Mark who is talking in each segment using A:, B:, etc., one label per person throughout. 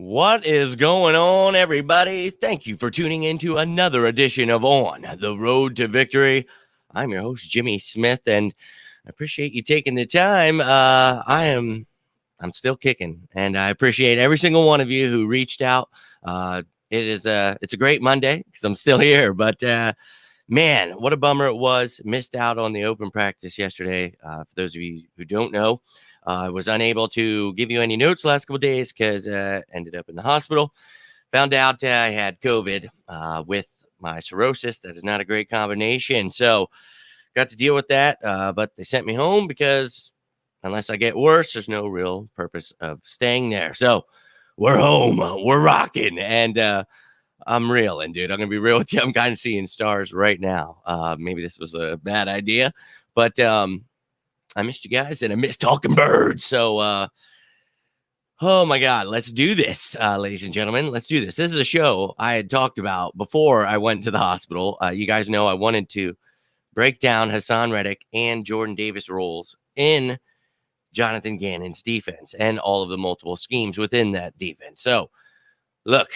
A: What is going on, everybody? Thank you for tuning in to another edition of On the Road to Victory. I'm your host, Jimmy Smith, and I appreciate you taking the time. I'm still kicking, and I appreciate every single one of you who reached out. It's a great Monday because I'm still here, but man, what a bummer it was. Missed out on the open practice yesterday. For those of you who don't know, I was unable to give you any notes the last couple of days because ended up in the hospital. Found out I had COVID with my cirrhosis. That is not a great combination. So got to deal with that. But they sent me home because unless I get worse, there's no real purpose of staying there. So we're home. We're rocking. And I'm reeling, dude. I'm going to be real with you. I'm kind of seeing stars right now. Maybe this was a bad idea, but I missed you guys and I missed talking birds. So, oh my God, let's do this, ladies and gentlemen. Let's do this. This is a show I had talked about before I went to the hospital. You guys know I wanted to break down Haason Reddick and Jordan Davis roles in Jonathan Gannon's defense and all of the multiple schemes within that defense. So, look,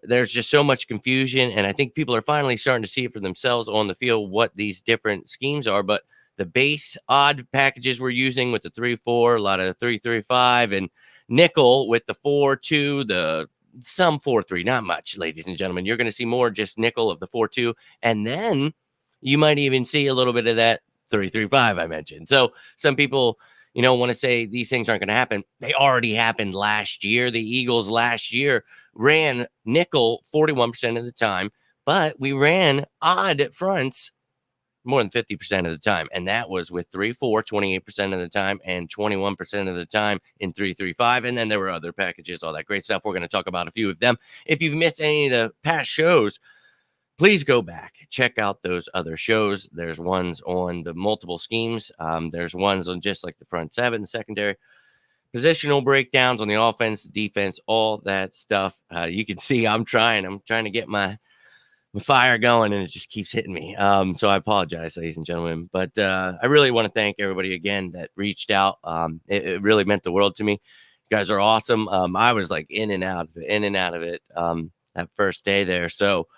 A: there's just so much confusion, and I think people are finally starting to see it for themselves on the field what these different schemes are. But the base odd packages we're using with the 3-4, a lot of 3-3-5, and nickel with the 4-2, the some 4-3, not much, ladies and gentlemen. You're going to see more just nickel of the 4-2, and then you might even see a little bit of that 3-3-5 I mentioned. So some people, want to say these things aren't going to happen. They already happened last year. The Eagles last year ran nickel 41% of the time, but we ran odd fronts more than 50% of the time. And that was with 3-4, 28% of the time, and 21% of the time in 3-3-5. And then there were other packages, all that great stuff. We're going to talk about a few of them. If you've missed any of the past shows, please go back, check out those other shows. There's ones on the multiple schemes. There's ones on just like the front seven, secondary, positional breakdowns on the offense, defense, all that stuff. You can see I'm trying to get my fire going, and it just keeps hitting me. So I apologize, ladies and gentlemen. But I really want to thank everybody again that reached out. It really meant the world to me. You guys are awesome. I was like in and out of it that first day there. So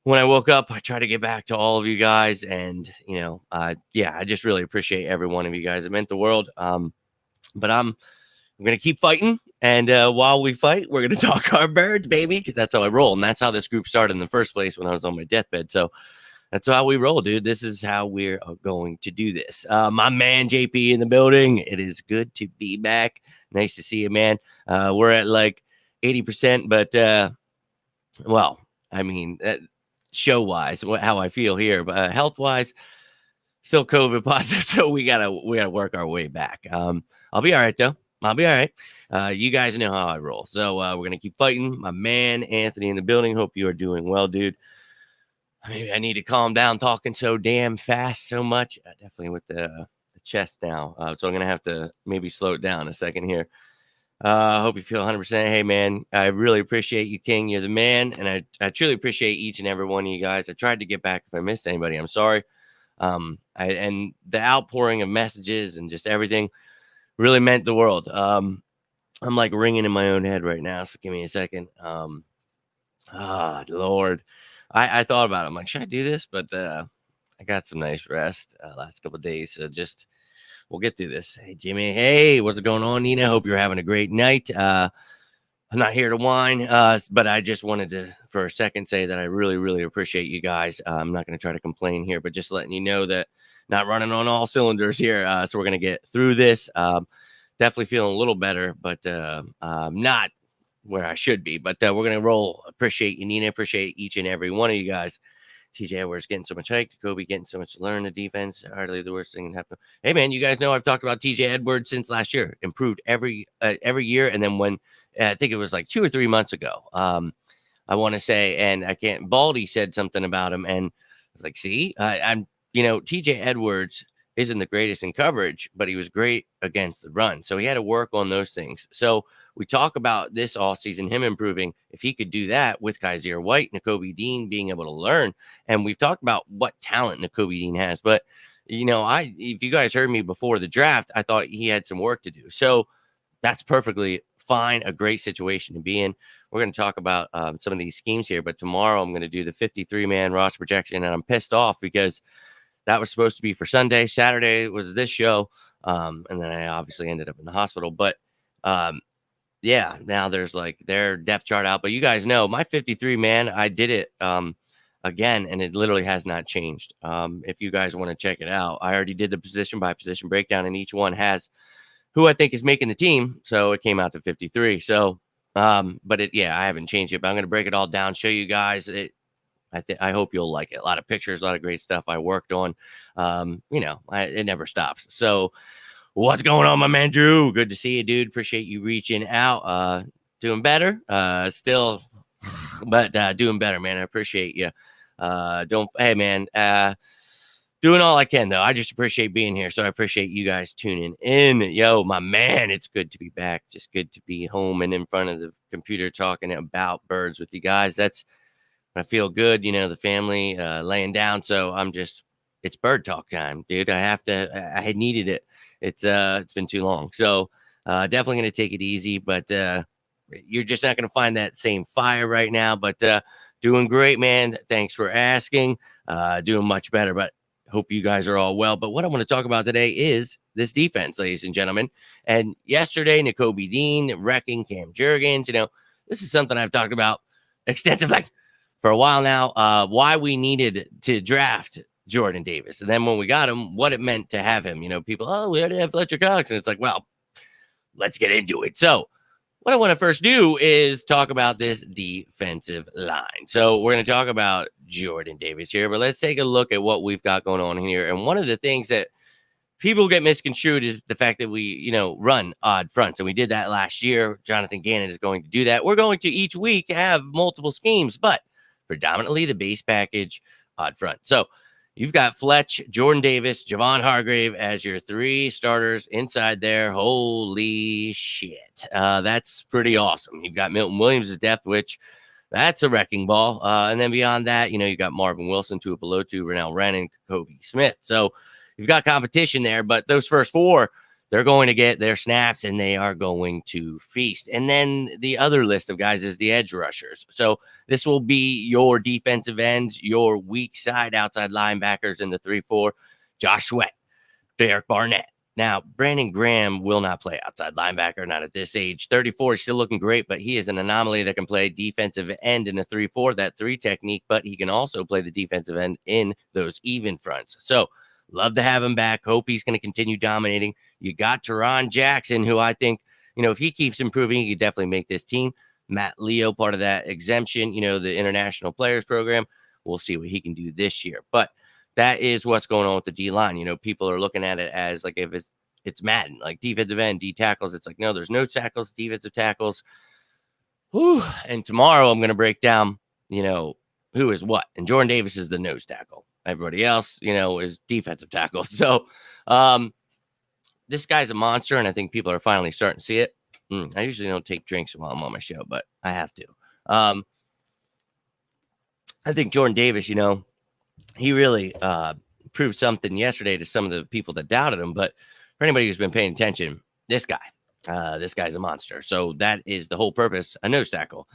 A: when I woke up, I tried to get back to all of you guys, and I just really appreciate every one of you guys. It meant the world. But I'm going to keep fighting, and while we fight, we're going to talk our birds, baby, because that's how I roll, and that's how this group started in the first place when I was on my deathbed. So that's how we roll, dude. This is how we're going to do this. My man JP in the building. It is good to be back. Nice to see you, man. We're at like 80%, but well, I mean. Show wise, how I feel here, but health wise, still COVID positive. So we gotta work our way back. I'll be all right though. I'll be all right. You guys know how I roll. So we're gonna keep fighting. My man Anthony in the building. Hope you are doing well, dude. Maybe I need to calm down talking so damn fast so much. Definitely with the chest now. So I'm gonna have to maybe slow it down a second here. Hope you feel 100%. Hey, man, I really appreciate you, King. You're the man, and I truly appreciate each and every one of you guys. I tried to get back. If I missed anybody, I'm sorry. And the outpouring of messages and just everything really meant the world. I'm like ringing in my own head right now, so give me a second. Lord. I thought about it. I'm like, should I do this? But I got some nice rest last couple of days, so just we'll get through this. Hey, Jimmy. Hey, what's going on, Nina? Hope you're having a great night. I'm not here to whine, but I just wanted to, for a second, say that I really, really appreciate you guys. I'm not going to try to complain here, but just letting you know that not running on all cylinders here. So we're going to get through this. Definitely feeling a little better, but not where I should be. But we're going to roll. Appreciate you, Nina. Appreciate each and every one of you guys. TJ Edwards getting so much hype. Kobe getting so much to learn the defense. Hardly the worst thing that happened. Hey, man, you guys know I've talked about TJ Edwards since last year. Improved every year. And then when I think it was like 2 or 3 months ago, I want to say, and I can't, Baldy said something about him. And I was like, see, I'm, TJ Edwards isn't the greatest in coverage, but he was great against the run. So he had to work on those things. So we talk about this all season, him improving. If he could do that with Kaiser White, Nakobe Dean being able to learn, and we've talked about what talent Nakobe Dean has. But if you guys heard me before the draft, I thought he had some work to do. So that's perfectly fine, a great situation to be in. We're going to talk about some of these schemes here, but tomorrow I'm going to do the 53-man roster projection, and I'm pissed off because that was supposed to be for Sunday. Saturday was this show, and then I obviously ended up in the hospital. But yeah, now there's like their depth chart out. But you guys know my 53 man, I did it again, and it literally has not changed. If you guys want to check it out, I already did the position by position breakdown, and each one has who I think is making the team. So it came out to 53. So, but I haven't changed it, but I'm going to break it all down, show you guys it. I hope you'll like it. A lot of pictures, a lot of great stuff I worked on. It never stops. So what's going on, my man Drew? Good to see you, dude. Appreciate you reaching out. Doing better. Still, but doing better, man. I appreciate you. Hey, man. Doing all I can, though. I just appreciate being here. So I appreciate you guys tuning in. Yo, my man, it's good to be back. Just good to be home and in front of the computer talking about birds with you guys. I feel good, the family laying down. So it's bird talk time, dude. I had needed it. It's been too long. So definitely going to take it easy, but you're just not going to find that same fire right now, but doing great, man. Thanks for asking. Doing much better, but hope you guys are all well. But what I want to talk about today is this defense, ladies and gentlemen. And yesterday, Nakobe Dean wrecking Cam Jurgens. This is something I've talked about extensively for a while now, why we needed to draft Jordan Davis. And then when we got him, what it meant to have him. People, we already have Fletcher Cox. And it's like, well, let's get into it. So what I want to first do is talk about this defensive line. So we're going to talk about Jordan Davis here, but let's take a look at what we've got going on here. And one of the things that people get misconstrued is the fact that we, run odd fronts. And we did that last year. Jonathan Gannon is going to do that. We're going to each week have multiple schemes, but predominantly the base package odd front. So you've got Fletch, Jordan Davis, Javon Hargrave as your three starters inside there. Holy shit. That's pretty awesome. You've got Milton Williams' depth, which that's a wrecking ball. And then beyond that, you got Marvin Wilson, Tua Pelotu, Rennell Wren, and Kobe Smith. So you've got competition there, but those first four, they're going to get their snaps and they are going to feast. And then the other list of guys is the edge rushers. So this will be your defensive ends, your weak side outside linebackers in the 3-4, Josh Sweat, Derek Barnett. Now, Brandon Graham will not play outside linebacker, not at this age. 34 is still looking great, but he is an anomaly that can play defensive end in a 3-4, that 3 technique, but he can also play the defensive end in those even fronts. So love to have him back. Hope he's going to continue dominating. You got Teron Jackson, who I think, if he keeps improving, he could definitely make this team. Matt Leo, part of that exemption, the International Players Program. We'll see what he can do this year. But that is what's going on with the D-line. People are looking at it as like if it's Madden, like defensive end, D tackles. It's like, no, there's no tackles, defensive tackles. Whew. And tomorrow I'm going to break down, who is what. And Jordan Davis is the nose tackle. Everybody else, is defensive tackle. So this guy's a monster, and I think people are finally starting to see it. I usually don't take drinks while I'm on my show, but I have to. I think Jordan Davis, he really proved something yesterday to some of the people that doubted him. But for anybody who's been paying attention, this guy's a monster. So that is the whole purpose, a nose tackle,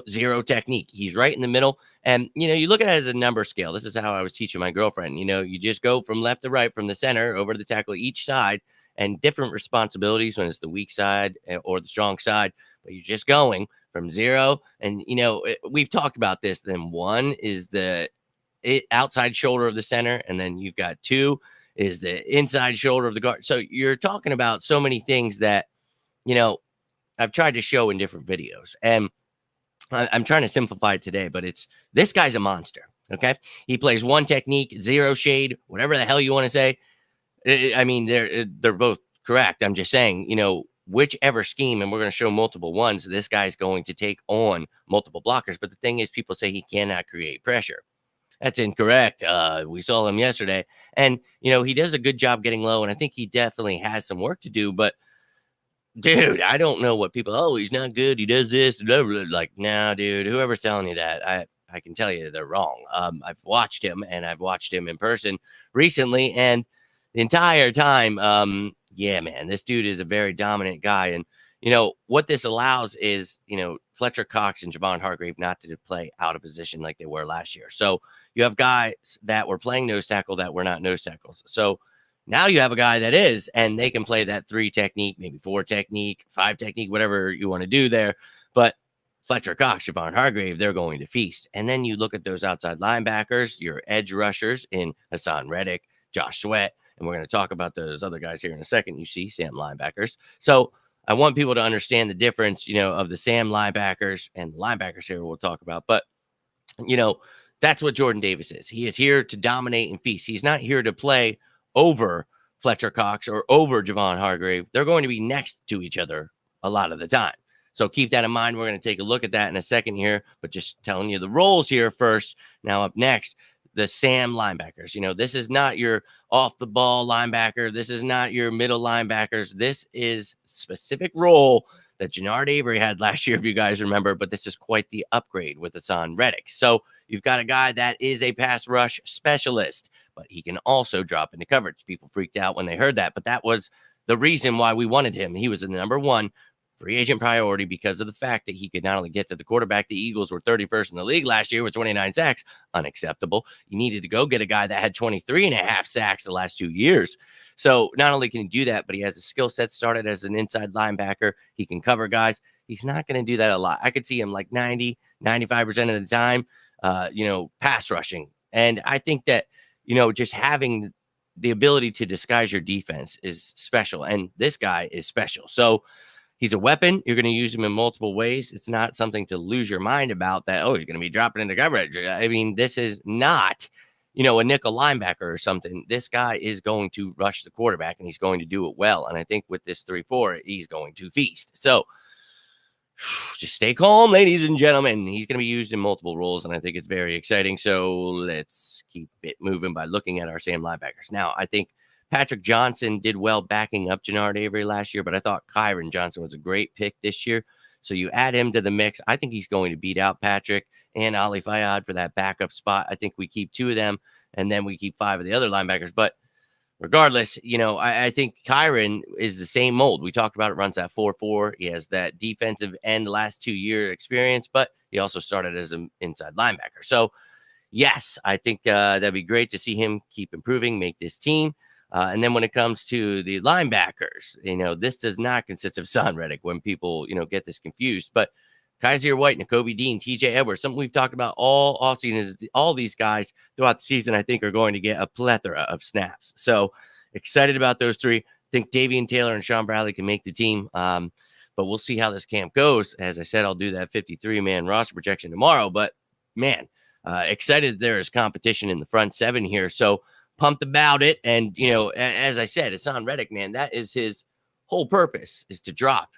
A: zero technique. He's right in the middle. And, you look at it as a number scale. This is how I was teaching my girlfriend. You just go from left to right, from the center over to the tackle each side, and different responsibilities when it's the weak side or the strong side. But you're just going from zero. And, we've talked about this. Then 1 is the outside shoulder of the center. And then you've got 2 is the inside shoulder of the guard. So you're talking about so many things that, I've tried to show in different videos. And I'm trying to simplify it today, but this guy's a monster. Okay. He plays 1 technique, 0 shade, whatever the hell you want to say. I mean, they're both correct. I'm just saying, whichever scheme, and we're going to show multiple ones, this guy's going to take on multiple blockers. But the thing is, people say he cannot create pressure. That's incorrect. We saw him yesterday, and, he does a good job getting low, and I think he definitely has some work to do. But dude, I don't know what people, he's not good, he does this, blah, blah. Like, no, dude, whoever's telling you that, I can tell you they're wrong. I've watched him, and I've watched him in person recently, and the entire time, yeah, man, this dude is a very dominant guy. And, what this allows is, Fletcher Cox and Javon Hargrave not to play out of position like they were last year. So you have guys that were playing nose tackle that were not nose tackles. So now you have a guy that is, and they can play that 3 technique, maybe 4 technique, 5 technique, whatever you want to do there. But Fletcher Cox, Javon Hargrave, they're going to feast. And then you look at those outside linebackers, your edge rushers in Haason Reddick, Josh Sweat, and we're going to talk about those other guys here in a second. You see Sam linebackers. So I want people to understand the difference, of the Sam linebackers and the linebackers here we'll talk about. But, that's what Jordan Davis is. He is here to dominate and feast. He's not here to play over Fletcher Cox or over Javon Hargrave. They're going to be next to each other a lot of the time. So keep that in mind. We're going to take a look at that in a second here, but just telling you the roles here first. Now up next, the Sam linebackers. This is not your off the ball linebacker. This is not your middle linebackers. This is specific role that Genard Avery had last year, if you guys remember, but this is quite the upgrade with Haason Reddick. So you've got a guy that is a pass rush specialist, but he can also drop into coverage. People freaked out when they heard that, but that was the reason why we wanted him. He was the number 1 free agent priority because of the fact that he could not only get to the quarterback. The Eagles were 31st in the league last year with 29 sacks. Unacceptable. You needed to go get a guy that had 23 and a half sacks the last 2 years. So not only can he do that, but he has a skill set started as an inside linebacker. He can cover guys. He's not going to do that a lot. I could see him like 90, 95% of the time, pass rushing. And I think that, just having the ability to disguise your defense is special. And this guy is special. So he's a weapon. You're going to use him in multiple ways. It's not something to lose your mind about that. Oh, he's going to be dropping into coverage. I mean, this is not, a nickel linebacker or something. This guy is going to rush the quarterback and he's going to do it well. And I think with this 3-4, he's going to feast. So just stay calm, ladies and gentlemen. He's going to be used in multiple roles, and I think it's very exciting. So let's keep it moving by looking at our Sam linebackers. Now, I think Patrick Johnson did well backing up Genard Avery last year, but I thought Kyron Johnson was a great pick this year. So you add him to the mix. I think he's going to beat out Patrick and Ali Fayad for that backup spot. I think we keep 2 of them, and then we keep 5 of the other linebackers. But regardless, I think Kyron is the same mold. We talked about it, runs that 4-4. He has that defensive end last 2-year experience, but he also started as an inside linebacker. So, yes, I think that'd be great to see him keep improving, make this team. And then when it comes to the linebackers, this does not consist of Haason Reddick when people, get this confused. But Kaiser White, Nakobe Dean, TJ Edwards, something we've talked about all offseason is all these guys throughout the season, I think, are going to get a plethora of snaps. So excited about those 3. I think Davian Taylor and Sean Bradley can make the team. But we'll see how this camp goes. As I said, I'll do that 53-man roster projection tomorrow. But, man, excited there is competition in the front 7 here. So pumped about it. And, as I said, Haason Reddick, man, that is his whole purpose, is to drop,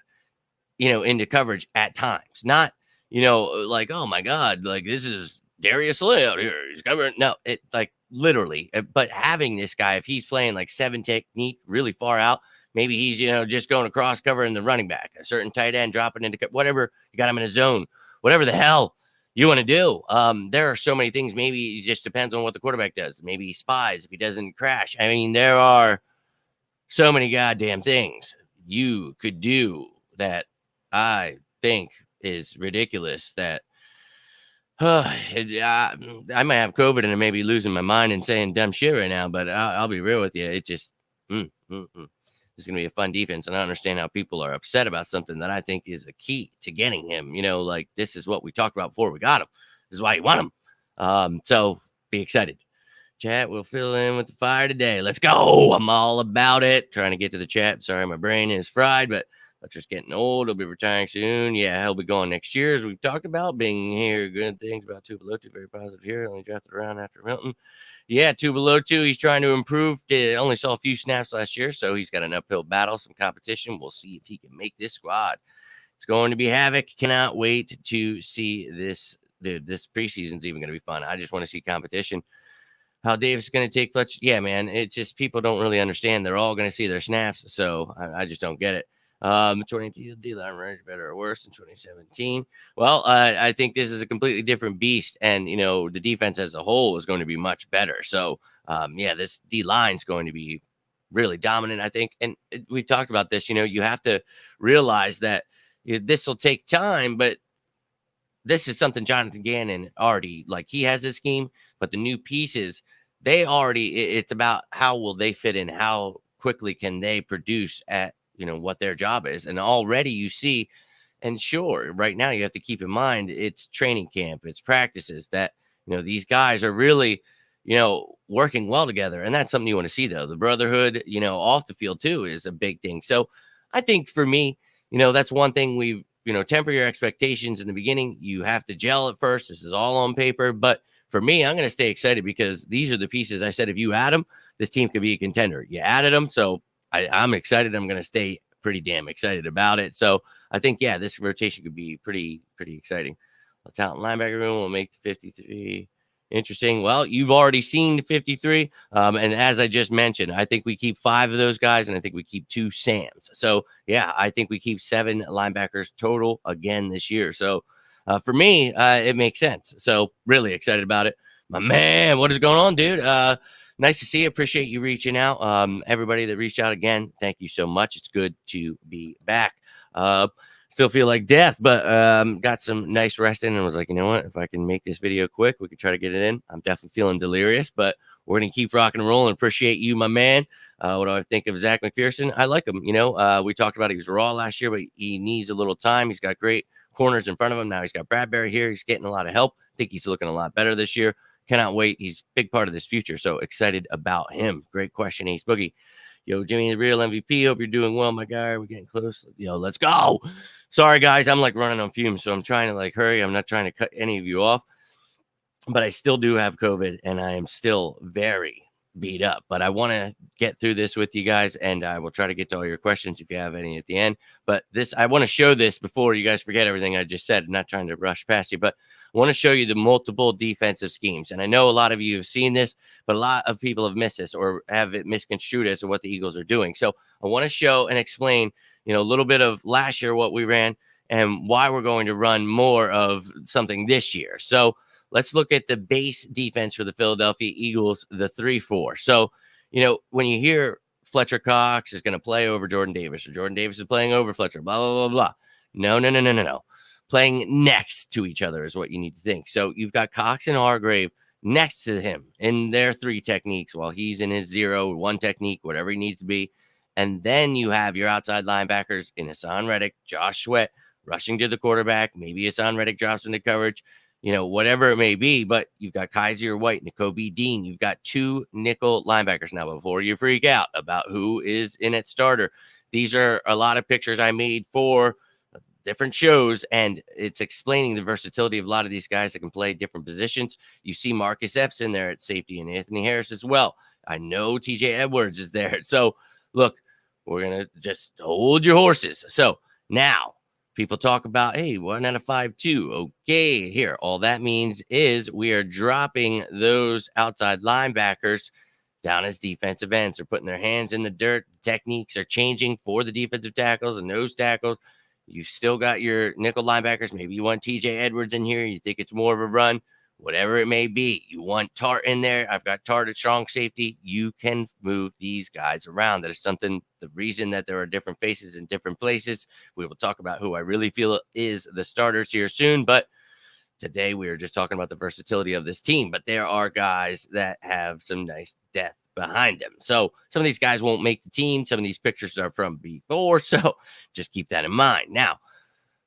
A: into coverage at times. Not, like, oh my God, like this is Darius Slay out here. He's covering. No, it like literally, but having this guy, if he's playing like 7 technique really far out, maybe he's, just going across covering the running back, a certain tight end, dropping into whatever, you got him in a zone, whatever the hell you want to do. There are so many things. Maybe it just depends on what the quarterback does. Maybe he spies if he doesn't crash. I mean, there are so many goddamn things you could do that I think is ridiculous. That I might have COVID and I may be losing my mind and saying dumb shit right now, but I'll be real with you. It just, this is going to be a fun defense. And I understand how people are upset about something that I think is a key to getting him. Like this is what we talked about before we got him. This is why you want him. So be excited. Chat will fill in with the fire today. Let's go. I'm all about it. Trying to get to the chat. Sorry, my brain is fried, but Fletcher's getting old. He'll be retiring soon. Yeah, he'll be going next year, as we've talked about. Being here, good things about Tubelotu. Very positive here. Only drafted around after Milton. Yeah, Tubelotu. He's trying to improve. Only saw a few snaps last year, so he's got an uphill battle, some competition. We'll see if he can make this squad. It's going to be havoc. Cannot wait to see this. Dude, this preseason's even going to be fun. I just want to see competition. How Davis is going to take Fletcher. Yeah, man. It's just people don't really understand. They're all going to see their snaps, so I just don't get it. 2018 D-line range better or worse than 2017. Well, I think this is a completely different beast, and the defense as a whole is going to be much better. So, this D-line is going to be really dominant, I think. And we talked about this, you have to realize that this will take time, but this is something Jonathan Gannon already, like, he has his scheme, but the new pieces, they already, it's about how will they fit in, how quickly can they produce at, what their job is. And already you see, and sure, right now you have to keep in mind it's training camp, it's practices that, these guys are really, working well together. And that's something you want to see, though. The brotherhood, off the field too is a big thing. So I think for me, that's one thing temper your expectations in the beginning. You have to gel at first. This is all on paper. But for me, I'm going to stay excited because these are the pieces I said, if you add them, this team could be a contender. You added them. So I'm excited. I'm going to stay pretty damn excited about it. So I think, yeah, this rotation could be pretty exciting. Let's out in linebacker room. We'll make the 53 interesting. Well, you've already seen 53. And as I just mentioned, I think we keep 5 of those guys, and I think we keep 2 Sams. So, yeah, I think we keep 7 linebackers total again this year. So, for me, it makes sense. So, really excited about it. My man, what is going on, dude? Nice to see you. Appreciate you reaching out. Everybody that reached out again, thank you so much. It's good to be back. Still feel like death, but got some nice rest in and was like, you know what? If I can make this video quick, we could try to get it in. I'm definitely feeling delirious, but we're going to keep rocking and rolling. Appreciate you, my man. What do I think of Zach McPherson? I like him. We talked about he was raw last year, but he needs a little time. He's got great corners in front of him. Now he's got Bradbury here. He's getting a lot of help. I think he's looking a lot better this year. Cannot wait. He's a big part of this future. So excited about him. Great question, Ace Boogie. Yo, Jimmy, the real MVP. Hope you're doing well, my guy. We're getting close. Yo, let's go. Sorry, guys. I'm like running on fumes, so I'm trying to hurry. I'm not trying to cut any of you off, but I still do have COVID, and I am still very beat up. But I want to get through this with you guys, and I will try to get to all your questions if you have any at the end. But I want to show this before you guys forget everything I just said. I'm not trying to rush past you, but I want to show you the multiple defensive schemes. And I know a lot of you have seen this, but a lot of people have missed this or have it misconstrued as to what the Eagles are doing. So I want to show and explain, a little bit of last year, what we ran, and why we're going to run more of something this year. So let's look at the base defense for the Philadelphia Eagles, the 3-4. So, when you hear Fletcher Cox is going to play over Jordan Davis, or Jordan Davis is playing over Fletcher, blah, blah, blah, blah. No. Playing next to each other is what you need to think. So you've got Cox and Hargrave next to him in their 3 techniques while he's in his 0-1 technique, whatever he needs to be. And then you have your outside linebackers in Haason Reddick, Josh Sweat rushing to the quarterback. Maybe Haason Reddick drops into coverage, whatever it may be. But you've got Kaiser White, Nakobe Dean. You've got 2 nickel linebackers. Now, before you freak out about who is in at starter, these are a lot of pictures I made for different shows, and it's explaining the versatility of a lot of these guys that can play different positions. You see Marcus Epps in there at safety and Anthony Harris as well. I know TJ Edwards is there. So look, we're going to just hold your horses. So now people talk about, hey, 1 out of 5-2. Okay, here, all that means is we are dropping those outside linebackers down as defensive ends. They're putting their hands in the dirt. Techniques are changing for the defensive tackles and nose tackles. You've still got your nickel linebackers. Maybe you want TJ Edwards in here. You think it's more of a run, whatever it may be. You want Tart in there. I've got Tart at strong safety. You can move these guys around. That is something, the reason that there are different faces in different places. We will talk about who I really feel is the starters here soon. But today we are just talking about the versatility of this team. But there are guys that have some nice depth behind them. So some of these guys won't make the team. Some of these pictures are from before. So just keep that in mind. Now,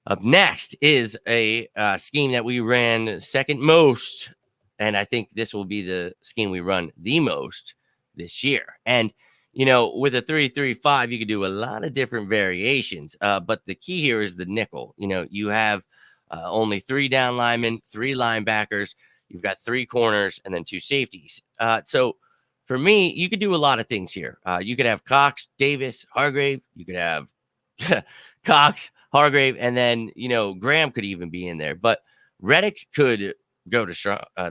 A: up next is a scheme that we ran second most. And I think this will be the scheme we run the most this year. And, with a 3-3-5, you can do a lot of different variations. But the key here is the nickel. You have only 3 down linemen, 3 linebackers. You've got 3 corners and then 2 safeties. So for me, you could do a lot of things here. You could have Cox, Davis, Hargrave. You could have Cox, Hargrave, and then, Graham could even be in there. But Reddick could go to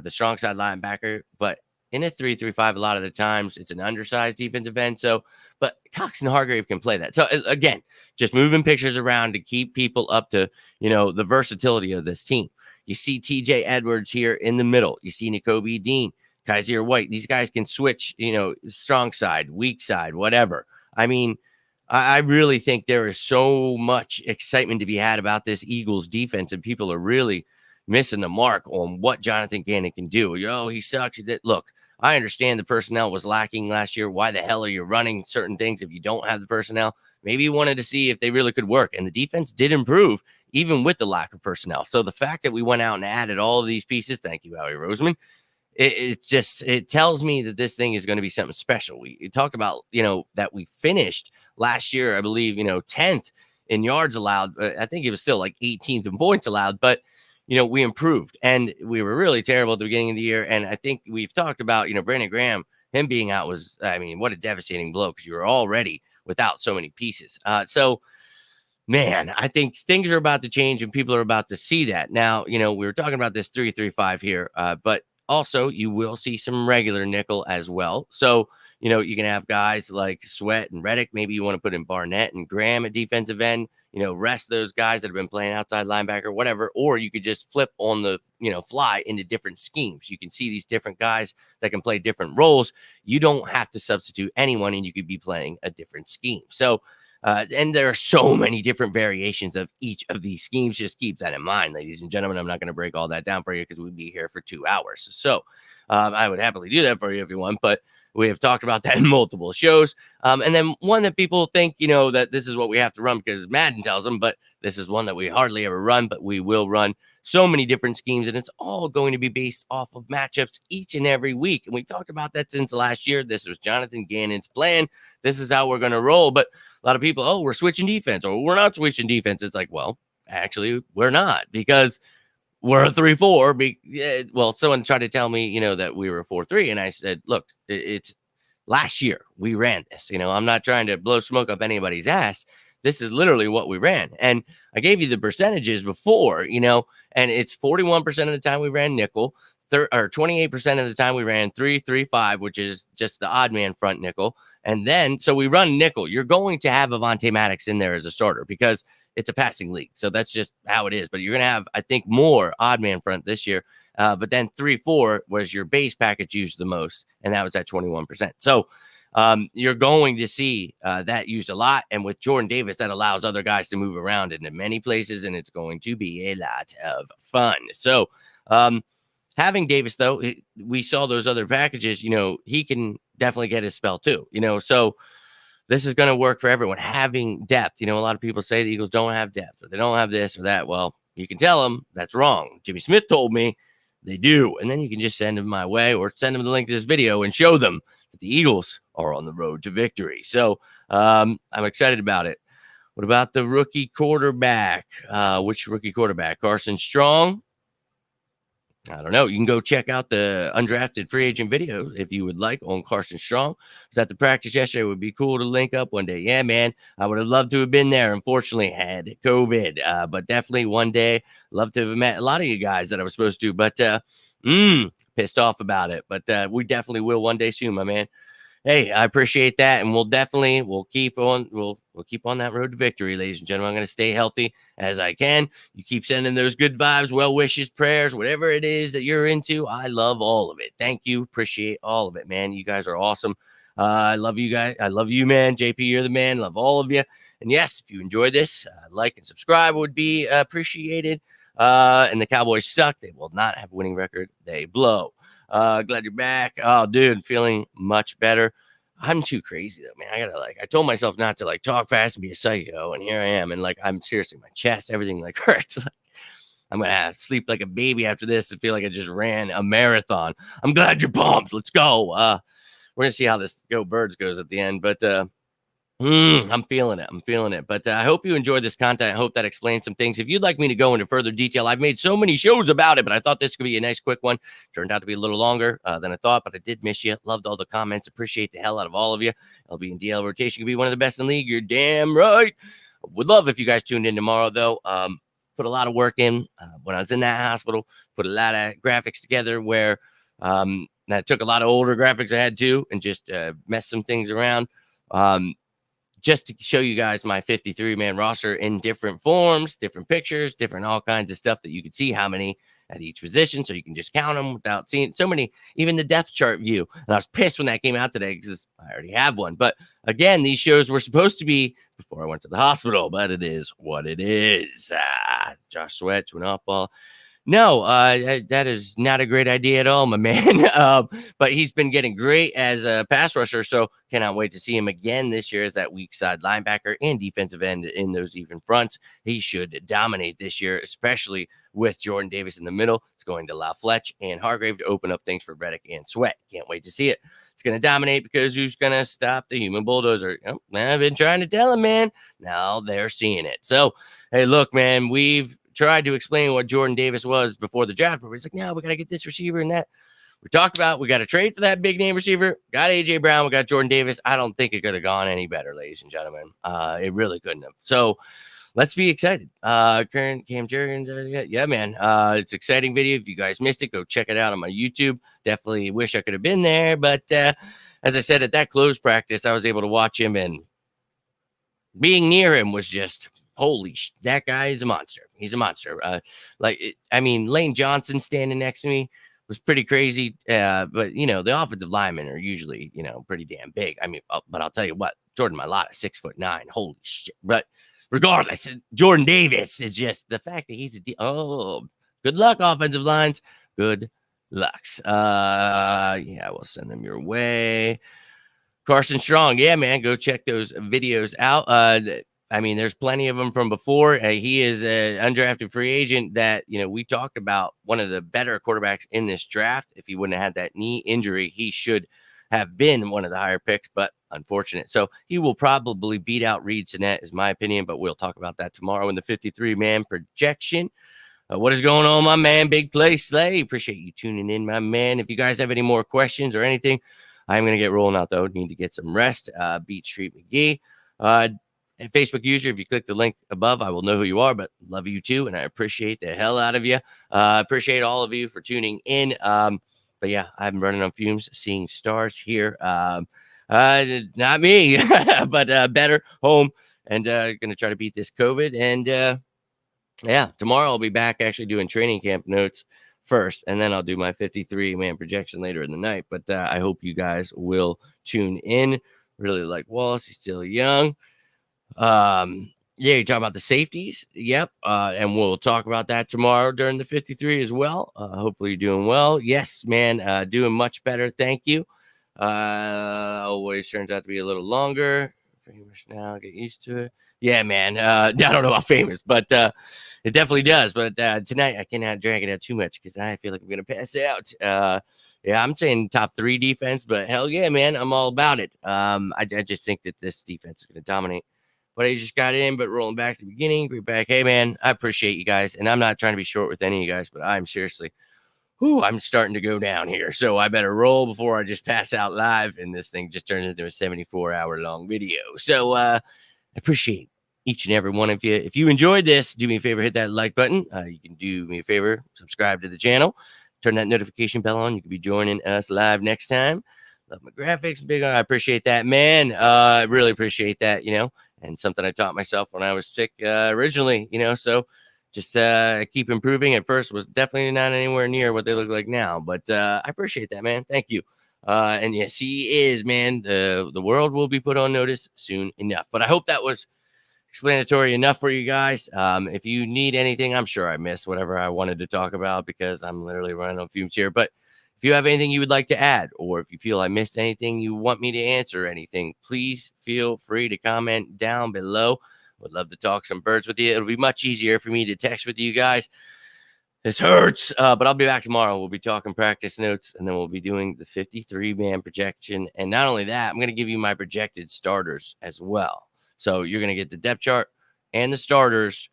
A: the strong side linebacker. But in a 3-3-5, a lot of the times, it's an undersized defensive end. So, but Cox and Hargrave can play that. So, again, just moving pictures around to keep people up to, the versatility of this team. You see TJ Edwards here in the middle. You see Nakobe Dean. Kaiser White. These guys can switch, strong side, weak side, whatever. I mean, I really think there is so much excitement to be had about this Eagles defense, and people are really missing the mark on what Jonathan Gannon can do. He sucks. Look, I understand the personnel was lacking last year. Why the hell are you running certain things if you don't have the personnel? Maybe you wanted to see if they really could work, and the defense did improve even with the lack of personnel. So the fact that we went out and added all of these pieces, thank you, Howie Roseman, it tells me that this thing is going to be something special. We talked about, that we finished last year, I believe, 10th in yards allowed. I think it was still like 18th in points allowed, but we improved, and we were really terrible at the beginning of the year. And I think we've talked about, Brandon Graham, him being out was, I mean, what a devastating blow, because you were already without so many pieces. So man, I think things are about to change, and people are about to see that. Now, we were talking about this 3-3-5 here, but also you will see some regular nickel as well. So, you can have guys like Sweat and Reddick. Maybe you want to put in Barnett and Graham at defensive end, rest those guys that have been playing outside linebacker, whatever. Or you could just flip on the, fly into different schemes. You can see these different guys that can play different roles. You don't have to substitute anyone, and you could be playing a different scheme. So, and there are so many different variations of each of these schemes. Just keep that in mind, ladies and gentlemen. I'm not going to break all that down for you because we'd be here for 2 hours. So I would happily do that for you if you want, but we have talked about that in multiple shows. And then one that people think, that this is what we have to run because Madden tells them, but this is one that we hardly ever run, but we will run so many different schemes, and it's all going to be based off of matchups each and every week. And we talked about that since last year. This was Jonathan Gannon's plan. This is how we're going to roll. But a lot of people, we're switching defense, or we're not switching defense. It's like, well, actually, we're not, because we're a 3-4. Well, someone tried to tell me, that we were a 4-3. And I said, look, it's last year we ran this. I'm not trying to blow smoke up anybody's ass. This is literally what we ran. And I gave you the percentages before, and it's 41% of the time we ran nickel, or 28% of the time we ran 3-3-5, which is just the odd man front nickel. And then, so we run nickel. You're going to have Avonte Maddox in there as a starter because it's a passing league. So that's just how it is. But you're going to have, I think, more odd man front this year. But then 3-4 was your base package used the most, and that was at 21%. So you're going to see that used a lot. And with Jordan Davis, that allows other guys to move around into many places, and it's going to be a lot of fun. So having Davis, though, we saw those other packages, he can definitely get his spell too, so this is going to work for everyone. Having depth, a lot of people say the Eagles don't have depth, or they don't have this or that. Well, you can tell them that's wrong. Jimmy Smith told me they do. And then you can just send them my way, or send them the link to this video and show them that the Eagles are on the road to victory. So I'm excited about it. What about the rookie quarterback? Which rookie quarterback? Carson Strong? I don't know. You can go check out the undrafted free agent videos if you would like on Carson Strong. I was at the practice yesterday. It would be cool to link up one day. Yeah, man. I would have loved to have been there. Unfortunately, had COVID. But definitely one day, love to have met a lot of you guys that I was supposed to. But pissed off about it. But we definitely will one day soon, my man. Hey, I appreciate that, and we'll keep on that road to victory, ladies and gentlemen. I'm going to stay healthy as I can. You keep sending those good vibes, well wishes, prayers, whatever it is that you're into. I love all of it. Thank you, appreciate all of it, man. You guys are awesome. I love you guys. I love you, man. JP, you're the man. Love all of you. And yes, if you enjoyed this, like and subscribe would be appreciated. And the Cowboys suck. They will not have a winning record. They blow. Glad you're back. Oh, dude, feeling much better. I'm too crazy though, man. I told myself not to talk fast and be a psycho, and here I am. And I'm seriously, my chest, everything hurts. I'm gonna sleep like a baby after this and feel like I just ran a marathon. I'm glad you're pumped. Let's go. We're gonna see how this Go Birds goes at the end, but I'm feeling it. But I hope you enjoyed this content. I hope that explains some things. If you'd like me to go into further detail, I've made so many shows about it, but I thought this could be a nice quick one. Turned out to be a little longer than I thought, but I did miss you. Loved all the comments. Appreciate the hell out of all of you. LB and DL rotation could be one of the best in the league. You're damn right. Would love if you guys tuned in tomorrow, though. Put a lot of work in when I was in that hospital. Put a lot of graphics together where I took a lot of older graphics I had too and just messed some things around. Just to show you guys my 53-man roster in different forms, different pictures, different all kinds of stuff that you can see how many at each position, so you can just count them without seeing so many, even the depth chart view. And I was pissed when that came out today because I already have one. But again, these shows were supposed to be before I went to the hospital, but it is what it is. Josh Sweat to an off ball. No, that is not a great idea at all, my man. But he's been getting great as a pass rusher, so cannot wait to see him again this year as that weak side linebacker and defensive end in those even fronts. He should dominate this year, especially with Jordan Davis in the middle. It's going to allow Fletch and Hargrave to open up things for Reddick and Sweat. Can't wait to see it. It's going to dominate because who's going to stop the human bulldozer? Oh, I've been trying to tell him, man. Now they're seeing it. So, hey, look, man, we've tried to explain what Jordan Davis was before the draft, but he's like, no, we got to get this receiver and that. We talked about we got to trade for that big name receiver. Got A.J. Brown. We got Jordan Davis. I don't think it could have gone any better, ladies and gentlemen. It really couldn't have. So let's be excited. Current Cam Jurgens. Yeah, man. It's an exciting video. If you guys missed it, go check it out on my YouTube. Definitely wish I could have been there. But as I said, at that close practice, I was able to watch him, and being near him was just that guy is a monster. He's a monster. Lane Johnson standing next to me was pretty crazy. But the offensive linemen are usually, pretty damn big. But I'll tell you what, Jordan Mailata, 6'9". Holy shit. But regardless, Jordan Davis is just the fact that he's good luck, offensive lines. Good lucks. We'll send them your way. Carson Strong. Yeah, man, go check those videos out. There's plenty of them from before. He is an undrafted free agent that, we talked about, one of the better quarterbacks in this draft. If he wouldn't have had that knee injury, he should have been one of the higher picks, but unfortunate. So he will probably beat out Reed Sinnett, is my opinion, but we'll talk about that tomorrow in the 53-man projection. What is going on, my man? Big Play Slay. Appreciate you tuning in, my man. If you guys have any more questions or anything, I'm going to get rolling out, though. Need to get some rest. Beat Street McGee. And Facebook user, if you click the link above, I will know who you are, but love you too, and I appreciate the hell out of you. Appreciate all of you for tuning in. But yeah, I'm running on fumes, seeing stars here. Not me, but better home, and going to try to beat this COVID. And tomorrow I'll be back actually doing training camp notes first, and then I'll do my 53-man projection later in the night. But I hope you guys will tune in. Really like Wallace. He's still young. You're talking about the safeties. Yep. And we'll talk about that tomorrow during the 53 as well. Hopefully you're doing well. Yes, man. Doing much better. Thank you. Always turns out to be a little longer. Famous now. Get used to it. Yeah, man. I don't know about famous, but it definitely does. But tonight I cannot drag it out too much because I feel like I'm going to pass out. I'm saying top 3 defense, but hell yeah, man. I'm all about it. I just think that this defense is going to dominate. But I just got in, but rolling back to the beginning. We're back. Hey, man, I appreciate you guys. And I'm not trying to be short with any of you guys, but I'm seriously, I'm starting to go down here. So I better roll before I just pass out live. And this thing just turns into a 74-hour long video. So I appreciate each and every one of you. If you enjoyed this, do me a favor, hit that like button. You can do me a favor, subscribe to the channel, turn that notification bell on. You can be joining us live next time. Love my graphics. Big. I appreciate that, man. I really appreciate that, and something I taught myself when I was sick originally, so just keep improving. At first was definitely not anywhere near what they look like now, but I appreciate that, man. Thank you. And yes, he is, man. The world will be put on notice soon enough, but I hope that was explanatory enough for you guys. If you need anything, I'm sure I missed whatever I wanted to talk about because I'm literally running on fumes here, but if you have anything you would like to add, or if you feel I missed anything you want me to answer anything, please feel free to comment down below. Would love to talk some birds with you. It'll be much easier for me to text with you guys. This hurts, but I'll be back tomorrow. We'll be talking practice notes, and then we'll be doing the 53-man projection. And not only that, I'm going to give you my projected starters as well. So you're going to get the depth chart and the starters.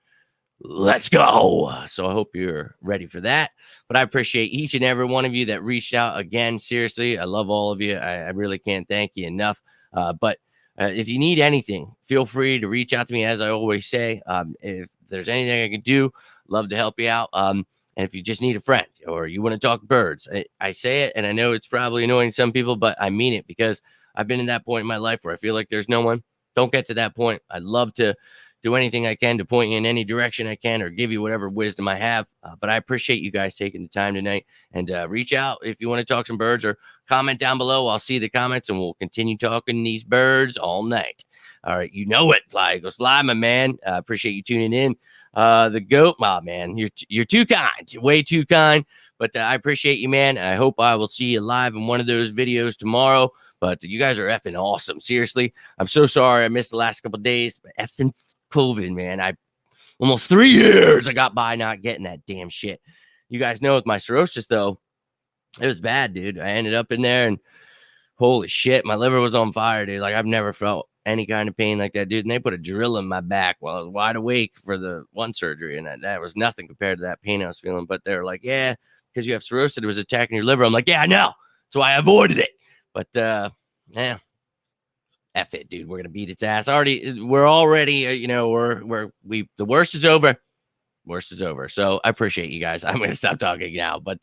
A: Let's go. So I hope you're ready for that. But I appreciate each and every one of you that reached out again. Seriously, I love all of you. I really can't thank you enough. But if you need anything, feel free to reach out to me. As I always say, if there's anything I can do, love to help you out. And if you just need a friend or you want to talk birds, I say it, and I know it's probably annoying some people, but I mean it because I've been in that point in my life where I feel like there's no one. Don't get to that point. I'd love to do anything I can to point you in any direction I can or give you whatever wisdom I have. But I appreciate you guys taking the time tonight, and reach out if you want to talk some birds or comment down below. I'll see the comments and we'll continue talking these birds all night. All right. You know it. Fly Eagles Fly, my man. Appreciate you tuning in. The goat, my man, you're too kind. You're way too kind. But I appreciate you, man. I hope I will see you live in one of those videos tomorrow. But you guys are effing awesome. Seriously, I'm so sorry I missed the last couple of days. But effing COVID, man. I almost 3 years I got by not getting that damn shit. You guys know with my cirrhosis, though, it was bad, dude. I ended up in there and holy shit, my liver was on fire, dude. Like, I've never felt any kind of pain like that, dude. And they put a drill in my back while I was wide awake for the one surgery. And that was nothing compared to that pain I was feeling. But they're like, yeah, because you have cirrhosis, it was attacking your liver. I'm like, yeah, I know. So I avoided it. But yeah, F it, dude. We're gonna beat its ass. We're already, the worst is over. Worst is over. So I appreciate you guys. I'm gonna stop talking now. But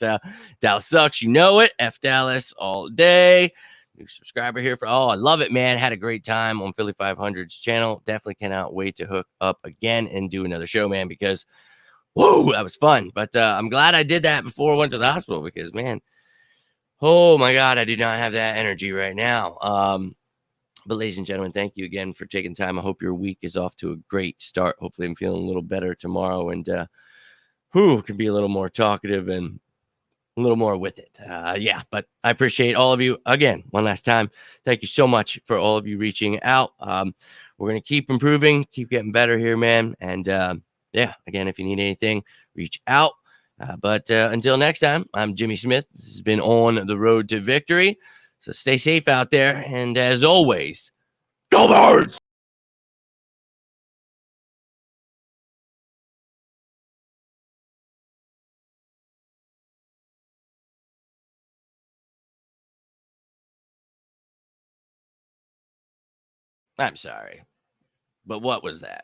A: Dallas sucks. You know it. F Dallas all day. New subscriber here I love it, man. Had a great time on Philly 500's channel. Definitely cannot wait to hook up again and do another show, man, because whoa, that was fun. But I'm glad I did that before I went to the hospital because, man, oh my God, I do not have that energy right now. But ladies and gentlemen, thank you again for taking time. I hope your week is off to a great start. Hopefully I'm feeling a little better tomorrow and can be a little more talkative and a little more with it. Yeah, but I appreciate all of you again. One last time. Thank you so much for all of you reaching out. We're going to keep improving, keep getting better here, man. And yeah, again, if you need anything, reach out. But until next time, I'm Jimmy Smith. This has been On the Road to Victory. So stay safe out there. And as always, go Birds! I'm sorry, but what was that?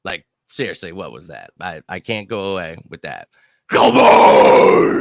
A: Like, seriously, what was that? I can't go away with that. Go Birds!